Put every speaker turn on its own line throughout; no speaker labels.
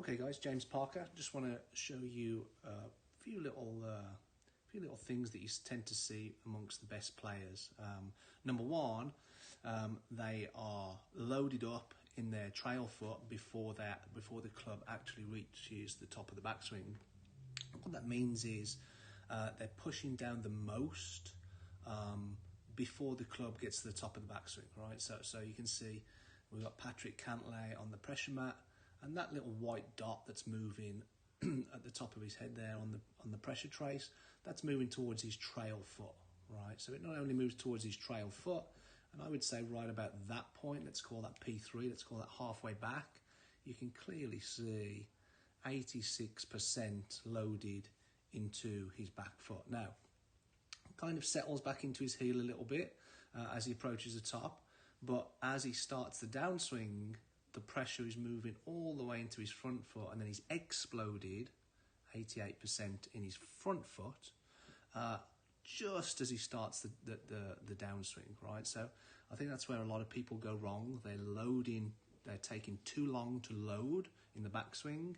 Okay guys, James Parker. Just want to show you a few little things that you tend to see amongst the best players. Number one, they are loaded up in their trail foot before the club actually reaches the top of the backswing. What that means is they're pushing down the most before the club gets to the top of the backswing, right? So you can see we've got Patrick Cantlay on the pressure mat, and that little white dot that's moving at the top of his head there on the pressure trace, that's moving towards his trail foot, right? So it not only moves towards his trail foot, and I would say right about that point, let's call that P3, let's call that halfway back, you can clearly see 86% loaded into his back foot. Now, kind of settles back into his heel a little bit as he approaches the top, but as he starts the downswing, the pressure is moving all the way into his front foot, and then he's exploded 88% in his front foot just as he starts the downswing, right? So I think that's where a lot of people go wrong. They're taking too long to load in the backswing,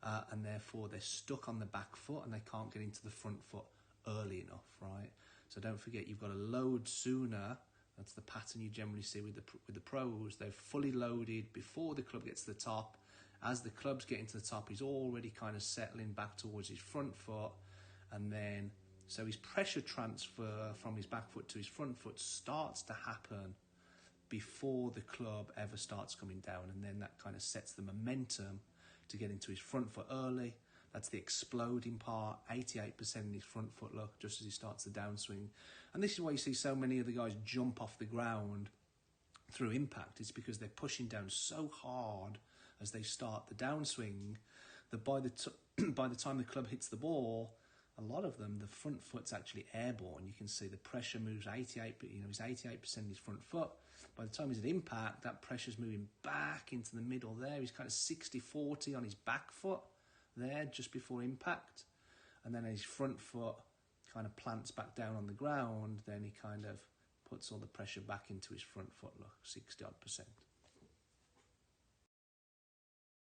and therefore they're stuck on the back foot and they can't get into the front foot early enough, right? So don't forget, you've got to load sooner. That's the pattern you generally see with the pros. They're fully loaded before the club gets to the top. As the club's getting to the top, he's already kind of settling back towards his front foot, and then so his pressure transfer from his back foot to his front foot starts to happen before the club ever starts coming down, and then that kind of sets the momentum to get into his front foot early. That's the exploding part, 88% in his front foot look, just as he starts the downswing. And this is why you see so many of the guys jump off the ground through impact. It's because they're pushing down so hard as they start the downswing that by the time the club hits the ball, a lot of them, the front foot's actually airborne. You can see the pressure moves 88%, he's 88% in his front foot. By the time he's at impact, that pressure's moving back into the middle there. He's kind of 60-40 on his back foot there just before impact, and then his front foot kind of plants back down on the ground, then he kind of puts all the pressure back into his front foot, look, 60-odd%.